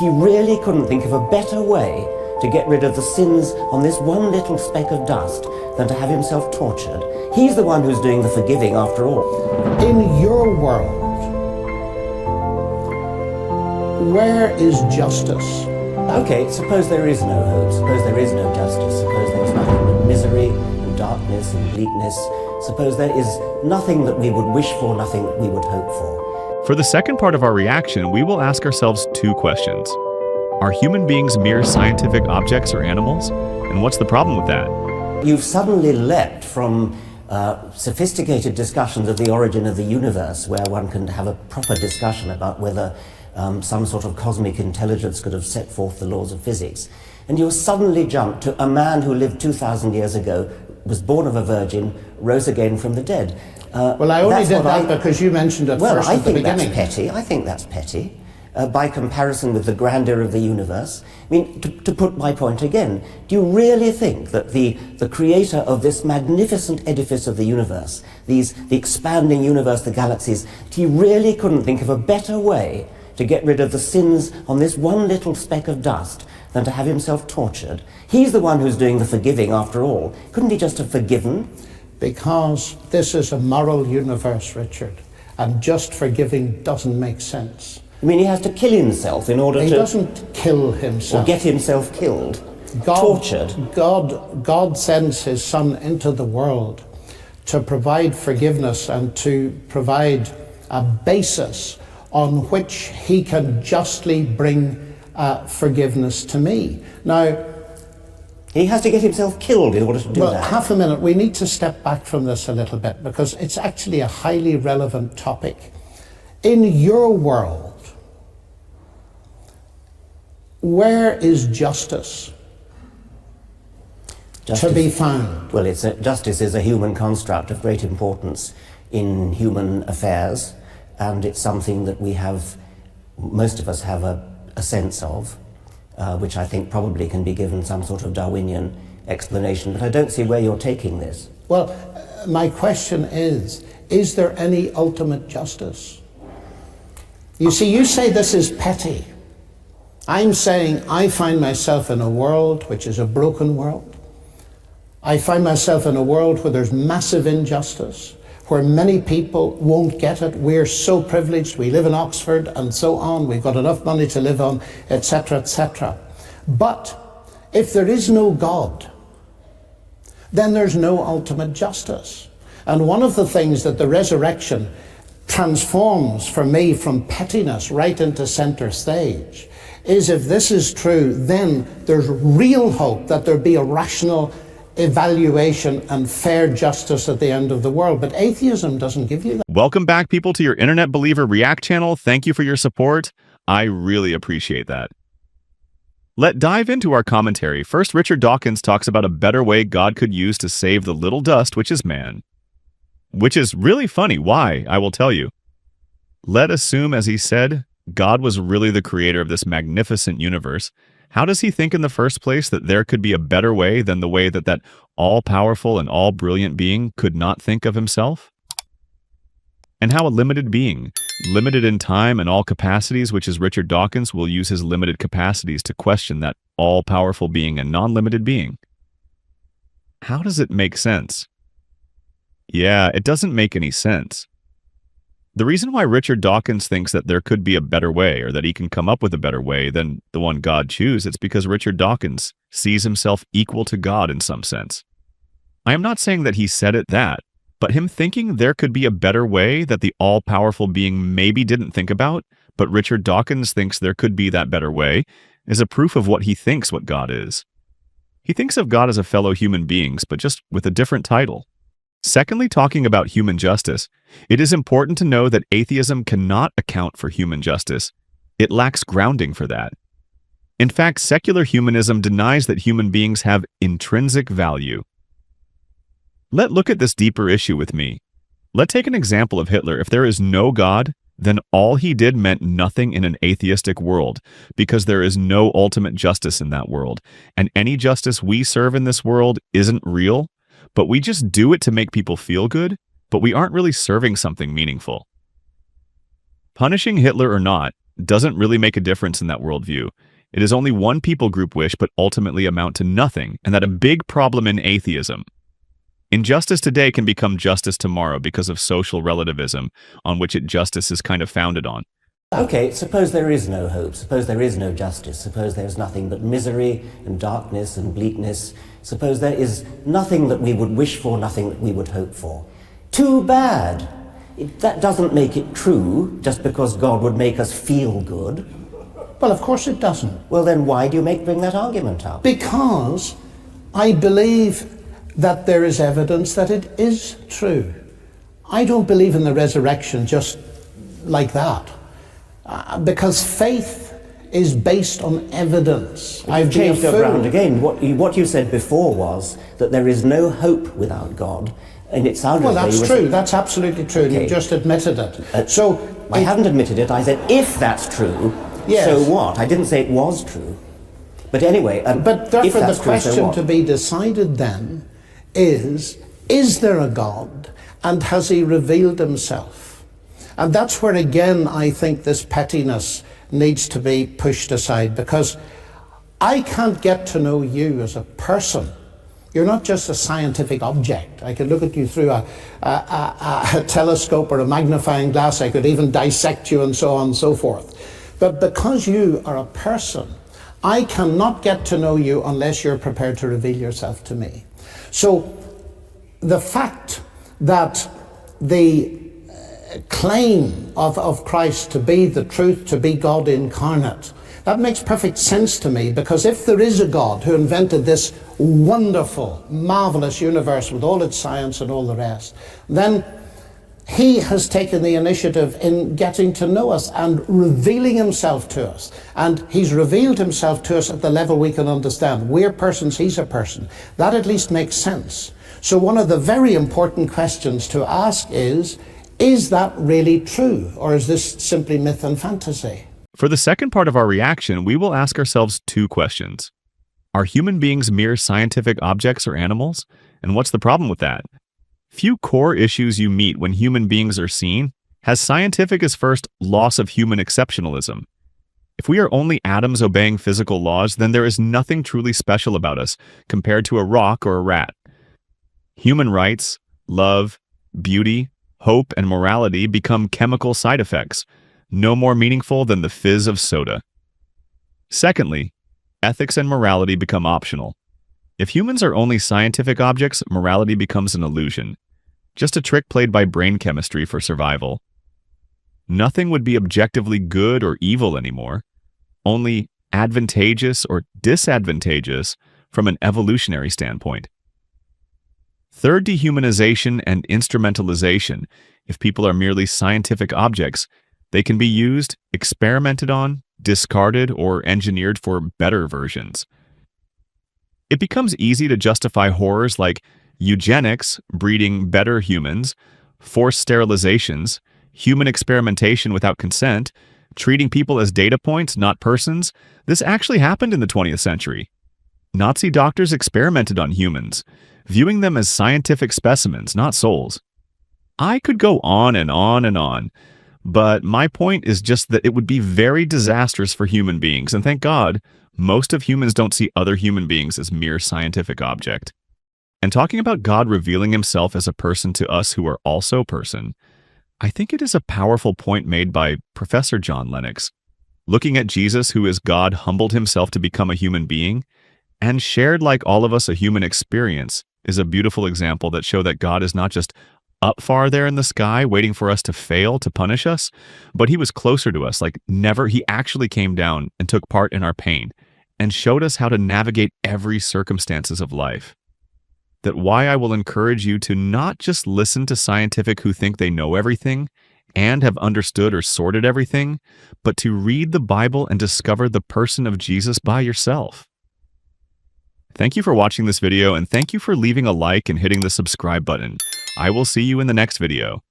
He really couldn't think of a better way to get rid of the sins on this one little speck of dust than to have himself tortured. He's the one who's doing the forgiving after all. In your world, where is justice? Okay, suppose there is no hope, suppose there is no justice, suppose there's nothing but misery and darkness and bleakness, suppose there is nothing that we would wish for, nothing that we would hope for. For the second part of our reaction, we will ask ourselves two questions. Are human beings mere scientific objects or animals? And what's the problem with that? You've suddenly leapt from sophisticated discussions of the origin of the universe, where one can have a proper discussion about whether some sort of cosmic intelligence could have set forth the laws of physics. And you suddenly jump to a man who lived 2,000 years ago, was born of a virgin, rose again from the dead. Well, I only did that because you mentioned it first at the beginning. Well, I think that's petty. By comparison with the grandeur of the universe. I mean, to put my point again, do you really think that the creator of this magnificent edifice of the universe, the expanding universe, the galaxies, he really couldn't think of a better way to get rid of the sins on this one little speck of dust than to have himself tortured? He's the one who's doing the forgiving after all. Couldn't he just have forgiven? Because this is a moral universe, Richard, and just forgiving doesn't make sense. I mean, he has to kill himself in order to... He doesn't kill himself. Or get himself killed, tortured. God sends his Son into the world to provide forgiveness and to provide a basis on which he can justly bring forgiveness to me. Now, he has to get himself killed in order to do that. Well, half a minute. We need to step back from this a little bit because it's actually a highly relevant topic. In your world, where is justice to be found? Well, justice is a human construct of great importance in human affairs, and it's something that most of us have a sense of, which I think probably can be given some sort of Darwinian explanation, but I don't see where you're taking this. Well, my question is there any ultimate justice? You see, you say this is petty. I'm saying I find myself in a world which is a broken world. I find myself in a world where there's massive injustice, where many people won't get it. We're so privileged. We live in Oxford and so on. We've got enough money to live on, etc., etc. But if there is no God, then there's no ultimate justice. And one of the things that the resurrection transforms for me from pettiness right into center stage is, if this is true, then there's real hope that there'll be a rational evaluation and fair justice at the end of the world. But atheism doesn't give you that. Welcome back, people, to your Internet Believer React channel. Thank you for your support. I really appreciate that. Let's dive into our commentary. First, Richard Dawkins talks about a better way God could use to save the little dust, which is man. Which is really funny. Why? I will tell you. Let's assume, as he said, God was really the creator of this magnificent universe. How does he think in the first place that there could be a better way than the way that all-powerful and all-brilliant being could not think of himself? And how a limited being, limited in time and all capacities, which is Richard Dawkins, will use his limited capacities to question that all-powerful being and non-limited being? How does it make sense? Yeah, it doesn't make any sense. The reason why Richard Dawkins thinks that there could be a better way, or that he can come up with a better way than the one God chooses, it's because Richard Dawkins sees himself equal to God in some sense. I am not saying that he said it that, but him thinking there could be a better way that the all-powerful being maybe didn't think about, but Richard Dawkins thinks there could be that better way, is a proof of what he thinks what God is. He thinks of God as a fellow human beings, but just with a different title. Secondly, talking about human justice, it is important to know that atheism cannot account for human justice. It lacks grounding for that. In fact, secular humanism denies that human beings have intrinsic value. Let's look at this deeper issue with me. Let's take an example of Hitler. If there is no God, then all he did meant nothing in an atheistic world, because there is no ultimate justice in that world, and any justice we serve in this world isn't real, but we just do it to make people feel good, but we aren't really serving something meaningful. Punishing Hitler or not, doesn't really make a difference in that worldview. It is only one people group wish but ultimately amount to nothing, and that a big problem in atheism. Injustice today can become justice tomorrow because of social relativism, on which justice is kind of founded on. Okay, suppose there is no hope, suppose there is no justice, suppose there is nothing but misery and darkness and bleakness, suppose there is nothing that we would wish for, nothing that we would hope for. Too bad. That doesn't make it true just because God would make us feel good. Well, of course it doesn't. Well, then why do you bring that argument up? Because I believe that there is evidence that it is true. I don't believe in the resurrection just like that. Because faith is based on evidence. I've changed your ground again. What you said before was that there is no hope without God. And it sounded well, that's true. That's absolutely true. Okay. You just admitted it. I haven't admitted it. I said, if that's true, yes. So what? I didn't say it was true. But anyway, but therefore the question to be decided then is there a God, and has he revealed himself? And that's where again I think this pettiness needs to be pushed aside, because I can't get to know you as a person. You're not just a scientific object. I could look at you through a telescope or a magnifying glass. I could even dissect you and so on and so forth. But because you are a person, I cannot get to know you unless you're prepared to reveal yourself to me. So the fact that the claim of Christ to be the truth, to be God incarnate, that makes perfect sense to me, because if there is a God who invented this wonderful, marvelous universe with all its science and all the rest, then he has taken the initiative in getting to know us and revealing himself to us. And he's revealed himself to us at the level we can understand. We're persons, he's a person. That at least makes sense. So one of the very important questions to ask is that really true? Or is this simply myth and fantasy? For the second part of our reaction, we will ask ourselves two questions. Are human beings mere scientific objects or animals? And what's the problem with that? Few core issues you meet when human beings are seen has scientific as first loss of human exceptionalism. If we are only atoms obeying physical laws, then there is nothing truly special about us compared to a rock or a rat. Human rights, love, beauty, hope, and morality become chemical side effects, no more meaningful than the fizz of soda. Secondly, ethics and morality become optional. If humans are only scientific objects, morality becomes an illusion, just a trick played by brain chemistry for survival. Nothing would be objectively good or evil anymore, only advantageous or disadvantageous from an evolutionary standpoint. Third, dehumanization and instrumentalization. If people are merely scientific objects, they can be used, experimented on, discarded, or engineered for better versions. It becomes easy to justify horrors like eugenics, breeding better humans, forced sterilizations, human experimentation without consent, treating people as data points, not persons. This actually happened in the 20th century. Nazi doctors experimented on humans, viewing them as scientific specimens, not souls. I could go on and on and on, but my point is just that it would be very disastrous for human beings, and thank God, most of humans don't see other human beings as mere scientific object. And talking about God revealing himself as a person to us who are also person, I think it is a powerful point made by Professor John Lennox. Looking at Jesus, who is God, humbled himself to become a human being, and shared like all of us a human experience, is a beautiful example that shows that God is not just up far there in the sky waiting for us to fail to punish us, but he was closer to us like never. He actually came down and took part in our pain and showed us how to navigate every circumstances of life. That why I will encourage you to not just listen to scientific who think they know everything and have understood or sorted everything, but to read the Bible and discover the person of Jesus by yourself. Thank you for watching this video, and thank you for leaving a like and hitting the subscribe button. I will see you in the next video.